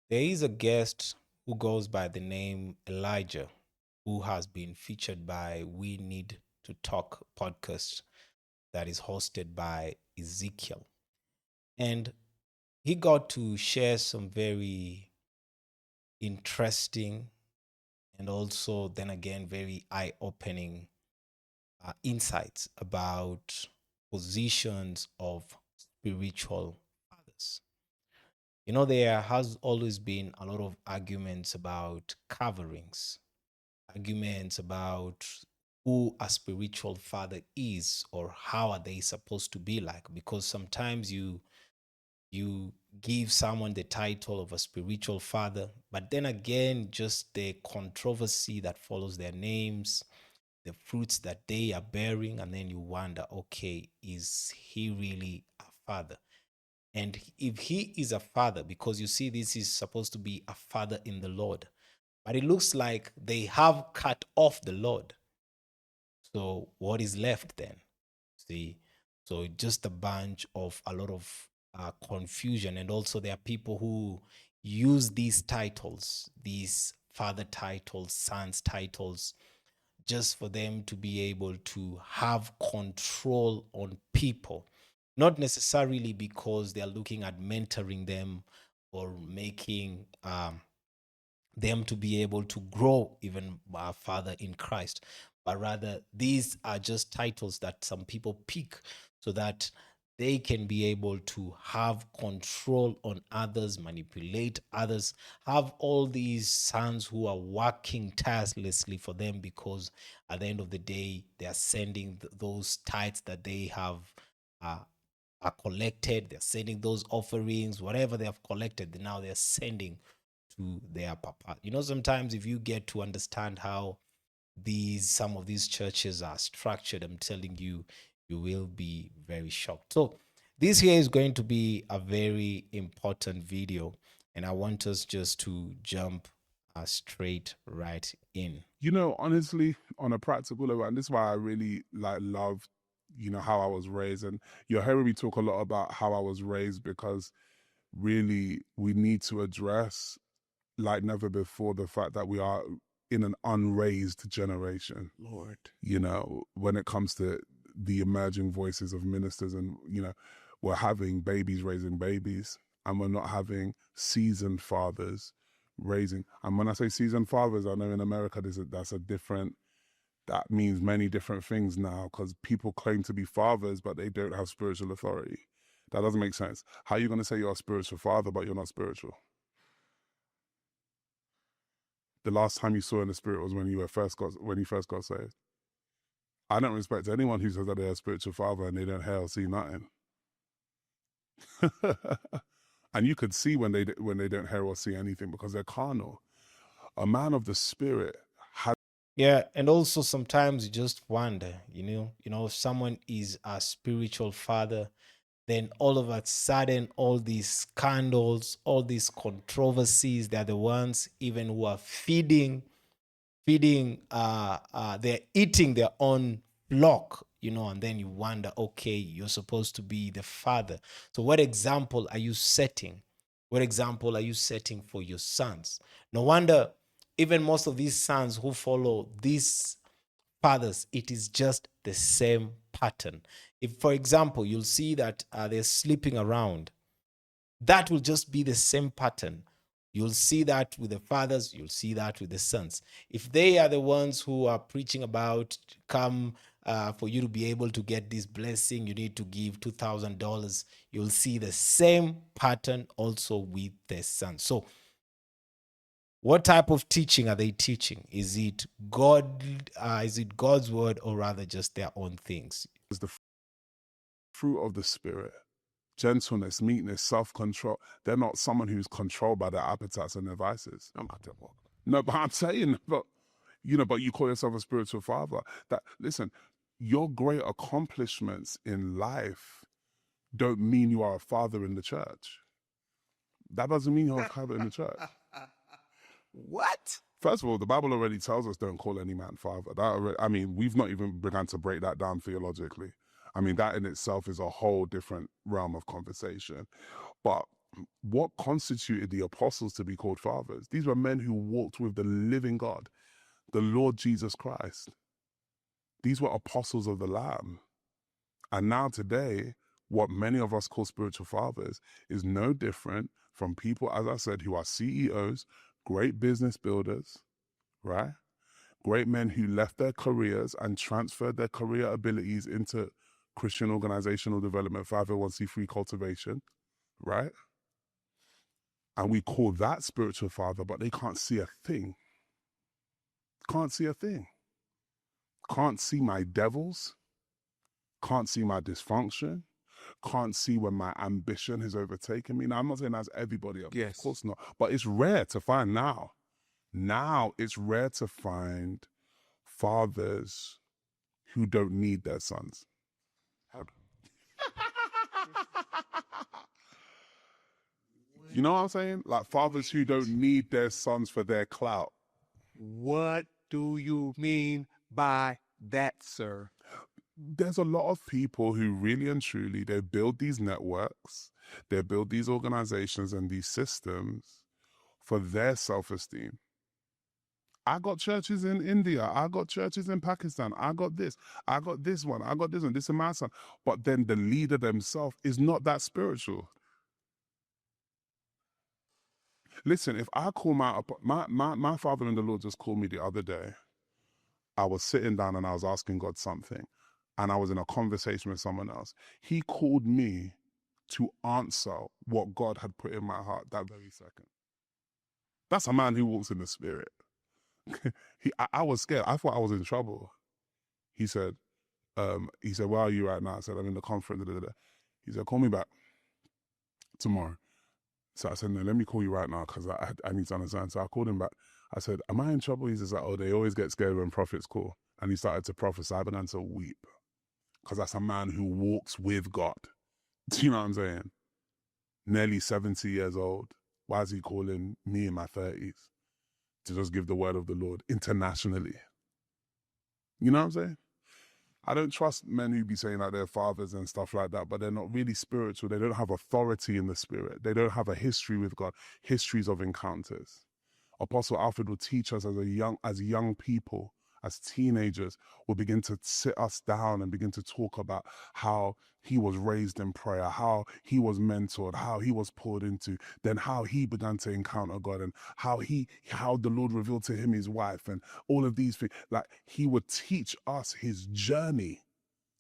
There is a guest who goes by the name Elijah, who has been featured by We Need to Talk podcast that is hosted by Ezekiel. And he got to share some very interesting and also, then again, very eye opening insights about positions of spiritual fathers. There has always been a lot of arguments about coverings, arguments about who a spiritual father is or how are they supposed to be like, because sometimes you give someone the title of a spiritual father, but then again, just the controversy that follows their names, the fruits that they are bearing, and then you wonder, okay, is he really a father? And if he is a father, because you see, this is supposed to be a father in the Lord, but it looks like they have cut off the Lord. So what is left then? See, so just a bunch of a lot of confusion, and also there are people who use these titles, these father titles, sons titles, just for them to be able to have control on people, not necessarily because they are looking at mentoring them or making them to be able to grow even further in Christ, but rather these are just titles that some people pick so that they can be able to have control on others, manipulate others, have all these sons who are working tirelessly for them, because at the end of the day, they are sending those tithes that they have uh, are collected. They're sending those offerings, whatever they have collected, now they're sending to their papa. Sometimes if you get to understand how some of these churches are structured, I'm telling you, you will be very shocked. So this here is going to be a very important video, and I want us just to jump straight right in. Honestly, on a practical level, and this is why I really love, how I was raised. And you're hearing me talk a lot about how I was raised because really we need to address, like never before, the fact that we are in an unraised generation. Lord. When it comes to the emerging voices of ministers, and we're having babies raising babies, and we're not having seasoned fathers raising. And when I say seasoned fathers, I know in America that means many different things now, because people claim to be fathers but they don't have spiritual authority. That doesn't make sense. How are you going to say you're a spiritual father but you're not spiritual? The last time you saw in the spirit was when you first got saved. I don't respect anyone who says that they're a spiritual father and they don't hear or see nothing. And you could see when they don't hear or see anything, because they're carnal. A man of the spirit has. Yeah, and also sometimes you just wonder, if someone is a spiritual father, then all of a sudden, all these scandals, all these controversies, they're the ones even who are they're eating their own flock, and then you wonder, okay, you're supposed to be the father. So what example are you setting? What example are you setting for your sons? No wonder even most of these sons who follow these fathers, it is just the same pattern. If, for example, you'll see that they're sleeping around, that will just be the same pattern. You'll see that with the fathers, you'll see that with the sons. If they are the ones who are preaching about, come for you to be able to get this blessing, you need to give $2,000, you'll see the same pattern also with the sons. So what type of teaching are they teaching? Is it God? Is it God's word, or rather just their own things? The fruit of the spirit: gentleness, meekness, self-control. They're not someone who's controlled by their appetites and their vices. No, but I'm saying, but you call yourself a spiritual father. Listen, your great accomplishments in life don't mean you are a father in the church. That doesn't mean you're a father in the church. What? First of all, the Bible already tells us don't call any man father. We've not even begun to break that down theologically. That in itself is a whole different realm of conversation. But what constituted the apostles to be called fathers? These were men who walked with the living God, the Lord Jesus Christ. These were apostles of the Lamb. And now today, what many of us call spiritual fathers is no different from people, as I said, who are CEOs, great business builders, right? Great men who left their careers and transferred their career abilities into Christian organizational development, 501c3 cultivation, right? And we call that spiritual father, but they can't see a thing. Can't see a thing. Can't see my devils. Can't see my dysfunction. Can't see when my ambition has overtaken me. Now, I'm not saying that's everybody, of course not. But it's rare to find now. Now it's rare to find fathers who don't need their sons. You know what I'm saying? Like fathers who don't need their sons for their clout. What do you mean by that, sir? There's a lot of people who really and truly, they build these networks, they build these organizations and these systems for their self-esteem. I got churches in India, I got churches in Pakistan, I got this one, I got this one, this is my son. But then the leader themselves is not that spiritual. Listen, if I call my father in the Lord just called me the other day. I was sitting down and I was asking God something, and I was in a conversation with someone else. He called me to answer what God had put in my heart that very second. That's a man who walks in the spirit. I was scared. I thought I was in trouble. He said, where are you right now? I said, I'm in the conference. He said, call me back tomorrow. So I said, no, let me call you right now because I need to understand. So I called him back. I said, am I in trouble? He says, like, oh, they always get scared when prophets call. And he started to prophesy. I began to weep because that's a man who walks with God. Do you know what I'm saying? Nearly 70 years old. Why is he calling me in my 30s to just give the word of the Lord internationally? You know what I'm saying? I don't trust men who be saying like they're fathers and stuff like that, but they're not really spiritual. They don't have authority in the spirit. They don't have a history with God, histories of encounters. Apostle Alfred will teach us as young people, as teenagers, will begin to sit us down and begin to talk about how he was raised in prayer, how he was mentored, how he was poured into, then how he began to encounter God, and how the Lord revealed to him his wife, and all of these things. Like, he would teach us his journey,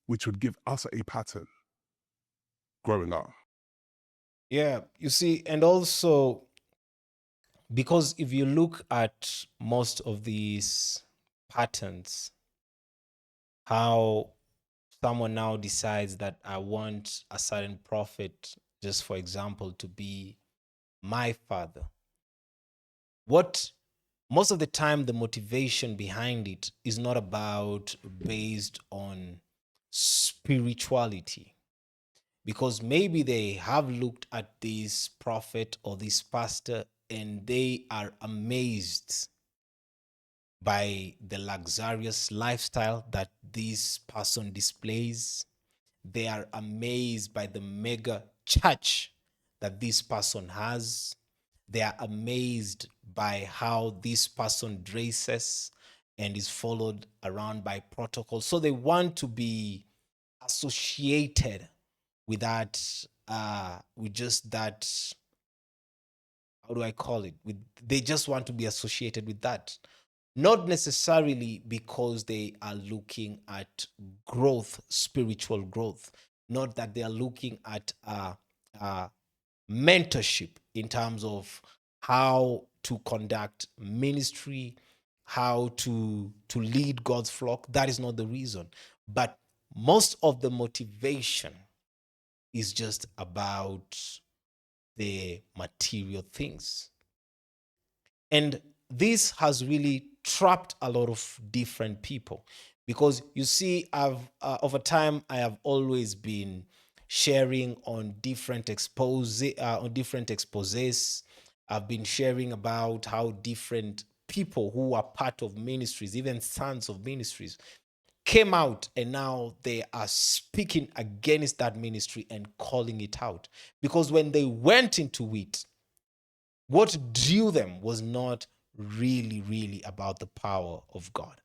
which would give us a pattern growing up. Yeah, you see, and also because if you look at most of these patterns, how someone now decides that I want a certain prophet, just for example, to be my father. What most of the time the motivation behind it is not about based on spirituality, because maybe they have looked at this prophet or this pastor and they are amazed by the luxurious lifestyle that this person displays. They are amazed by the mega church that this person has. They are amazed by how this person dresses and is followed around by protocol. So they want to be associated with that, with just that, how do I call it? They just want to be associated with that. Not necessarily because they are looking at growth, spiritual growth, not that they are looking at mentorship in terms of how to conduct ministry, how to lead God's flock. That is not the reason. But most of the motivation is just about the material things. And this has really trapped a lot of different people, because you see, over time I have always been sharing on different exposés. I've been sharing about how different people who are part of ministries, even sons of ministries, came out and now they are speaking against that ministry and calling it out. Because when they went into it, what drew them was not really about the power of God.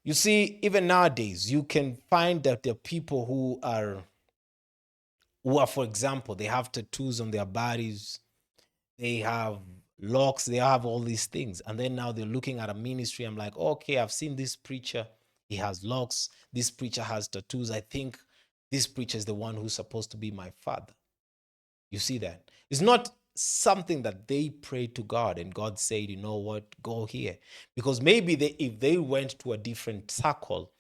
You see, even nowadays, you can find that there are people who are, for example, they have tattoos on their bodies, they have locks, they have all these things. And then now they're looking at a ministry. I'm like, okay, I've seen this preacher. He has locks. This preacher has tattoos. I think this preacher is the one who's supposed to be my father. You see that? It's not something that they prayed to God and God said, you know what, go here. Because maybe if they went to a different circle,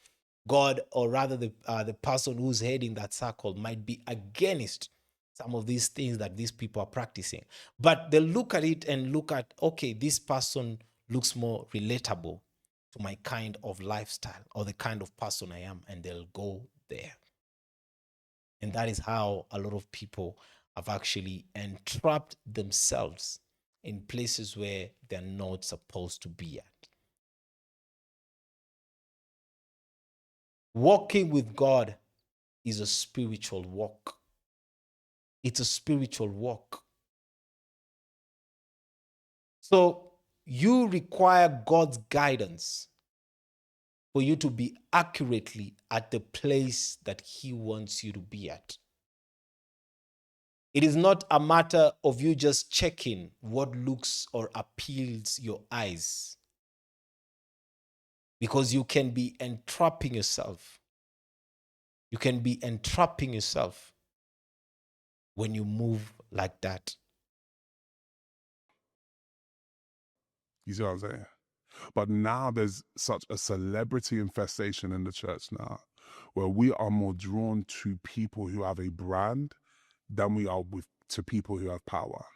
God, or rather the person who's heading that circle, might be against some of these things that these people are practicing. But they look at it and look at, okay, this person looks more relatable to my kind of lifestyle or the kind of person I am, and they'll go there. And that is how a lot of people have actually entrapped themselves in places where they're not supposed to be at. Walking with God is a spiritual walk. It's a spiritual walk. So you require God's guidance for you to be accurately at the place that He wants you to be at. It is not a matter of you just checking what looks or appeals your eyes, because you can be entrapping yourself. You can be entrapping yourself when you move like that. You see what I'm saying? But now there's such a celebrity infestation in the church now, where we are more drawn to people who have a brand than we are to people who have power.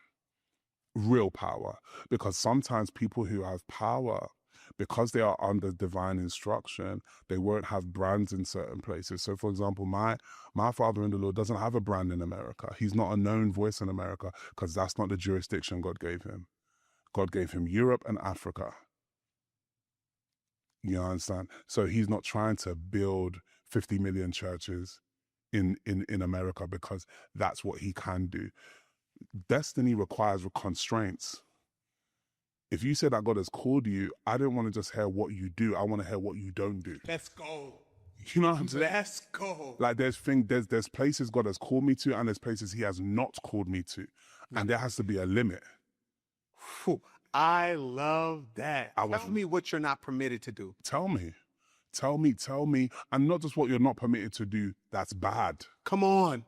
Real power. Because sometimes people who have power, because they are under divine instruction, they won't have brands in certain places. So for example, my father in the Lord doesn't have a brand in America. He's not a known voice in America because that's not the jurisdiction God gave him. God gave him Europe and Africa. You understand? So he's not trying to build 50 million churches in America because that's what he can do. Destiny requires constraints. If you say that God has called you, I don't want to just hear what you do. I want to hear what you don't do. Let's go. You know what I'm saying? Let's go. Like there's places God has called me to, and there's places He has not called me to, and there has to be a limit. Whew. I love that. I was- Tell me what you're not permitted to do. Tell me, and not just what you're not permitted to do. That's bad. Come on.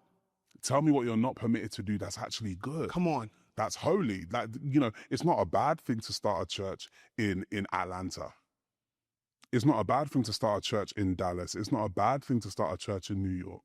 Tell me what you're not permitted to do. That's actually good. Come on. That's holy. Like, you know, it's not a bad thing to start a church in Atlanta. It's not a bad thing to start a church in Dallas. It's not a bad thing to start a church in New York.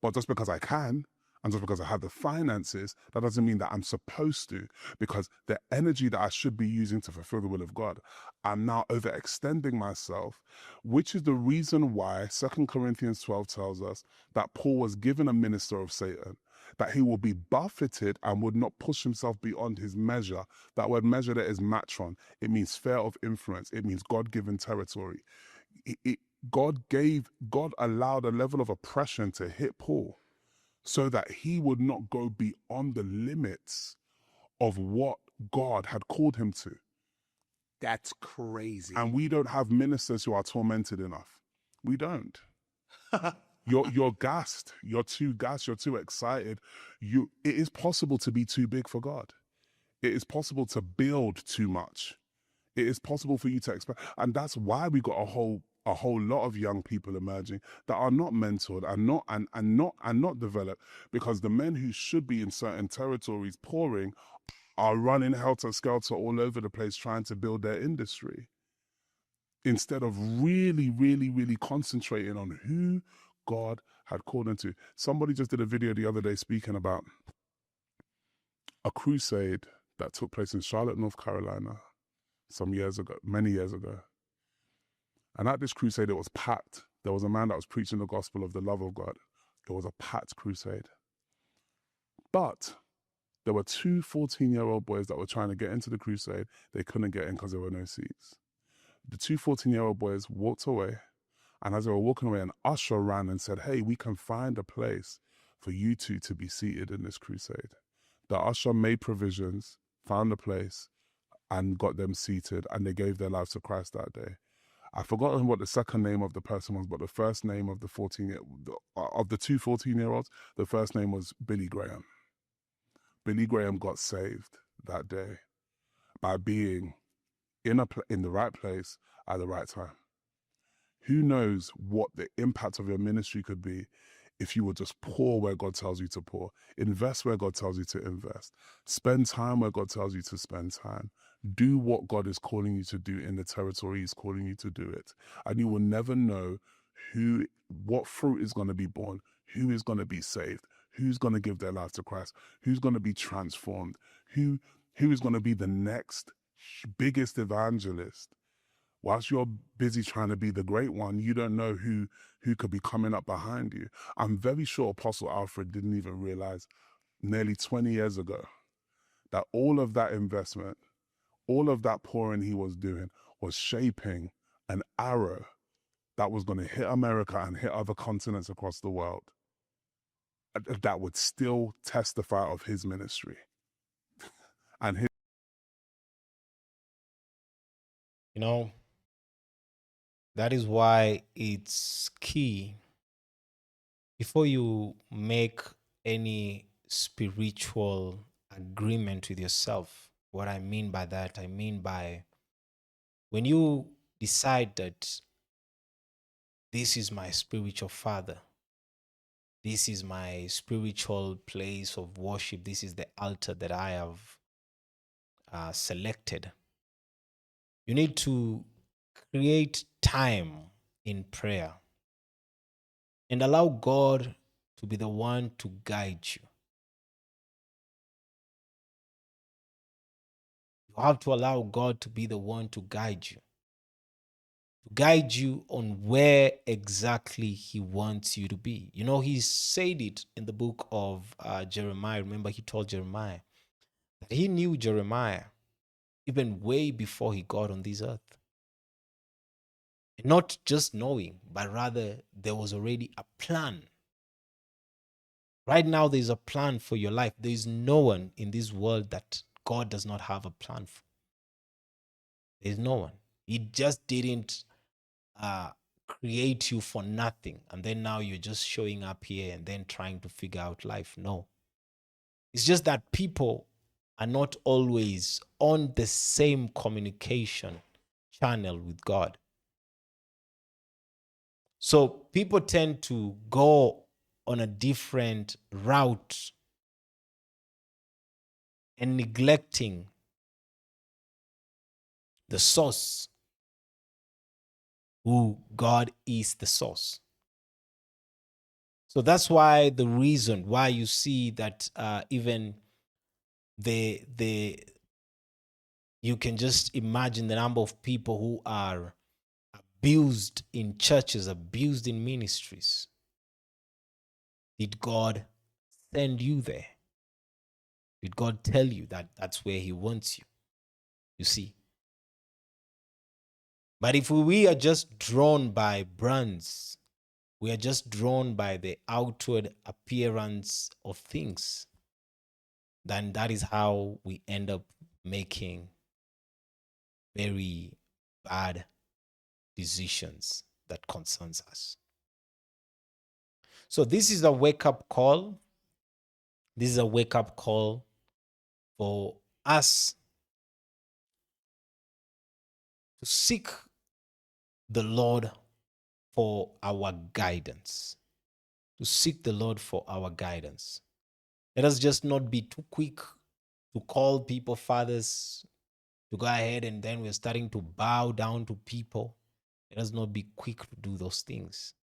But just because I can, and just because I have the finances, that doesn't mean that I'm supposed to, because the energy that I should be using to fulfill the will of God, I'm now overextending myself, which is the reason why 2 Corinthians 12 tells us that Paul was given a minister of Satan, that he will be buffeted and would not push himself beyond his measure. That word measure there is matron. It means sphere of influence. It means God-given territory. God allowed a level of oppression to hit Paul so that he would not go beyond the limits of what God had called him to. That's crazy. And we don't have ministers who are tormented enough. We don't. You're gassed. You're too gassed. You're too excited. It is possible to be too big for God. It is possible to build too much. It is possible for you to expand. And that's why we got a whole lot of young people emerging that are not mentored and not developed, because the men who should be in certain territories pouring are running helter-skelter all over the place trying to build their industry, instead of really concentrating on who God had called them to. Somebody just did a video the other day speaking about a crusade that took place in Charlotte, North Carolina, many years ago. And at this crusade, it was packed. There was a man that was preaching the gospel of the love of God. It was a packed crusade. But there were two 14-year-old boys that were trying to get into the crusade. They couldn't get in because there were no seats. The two 14-year-old boys walked away And as they were walking away, an usher ran and said, "Hey, we can find a place for you two to be seated in this crusade." The usher made provisions, found a place, and got them seated, and they gave their lives to Christ that day. I've forgotten what the second name of the person was, but the first name of the 2 14-year-olds, the first name was Billy Graham. Billy Graham got saved that day by being in the right place at the right time. Who knows what the impact of your ministry could be if you would just pour where God tells you to pour, invest where God tells you to invest, spend time where God tells you to spend time, do what God is calling you to do in the territory He's calling you to do it. And you will never know what fruit is going to be born, who is going to be saved, who's going to give their life to Christ, who's going to be transformed, who is going to be the next biggest evangelist. Whilst you're busy trying to be the great one, you don't know who could be coming up behind you. I'm very sure Apostle Alfred didn't even realize nearly 20 years ago that all of that investment, all of that pouring he was doing was shaping an arrow that was going to hit America and hit other continents across the world that would still testify of his ministry and his. You know, that is why it's key before you make any spiritual agreement with yourself. What I mean by that, I mean by when you decide that this is my spiritual father, this is my spiritual place of worship, this is the altar that I have selected, you need to create time in prayer and allow God to be the one to guide you. You have to allow God to be the one to guide you on where exactly He wants you to be. You know, He said it in the book of Jeremiah. Remember, He told Jeremiah that He knew Jeremiah even way before he got on this earth. And not just knowing, but rather there was already a plan. Right now, there's a plan for your life. There is no one in this world that God does not have a plan for. There's no one. He just didn't create you for nothing. And then now you're just showing up here and then trying to figure out life. No. It's just that people are not always on the same communication channel with God. So people tend to go on a different route and neglecting the source, who God is the source. So that's why the reason why you see that even you can just imagine the number of people who are abused in churches, abused in ministries. Did God send you there? Did God tell you that that's where He wants you? You see. But if we are just drawn by brands, we are just drawn by the outward appearance of things, then that is how we end up making very bad decisions that concerns us. So this is a wake-up call. This is a wake-up call for us to seek the Lord for our guidance. To seek the Lord for our guidance. Let us just not be too quick to call people fathers, to go ahead and then we're starting to bow down to people. Let us not be quick to do those things.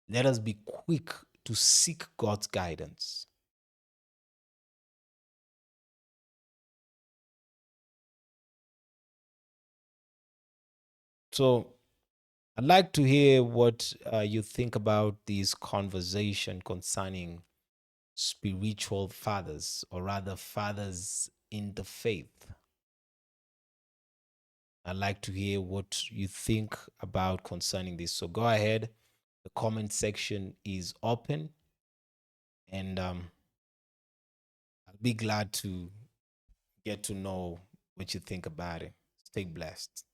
Let us be quick to seek God's guidance. So I'd like to hear what you think about this conversation concerning spiritual fathers, or rather fathers in the faith. I'd like to hear what you think about concerning this. So go ahead. The comment section is open, and I'll be glad to get to know what you think about it. Stay blessed.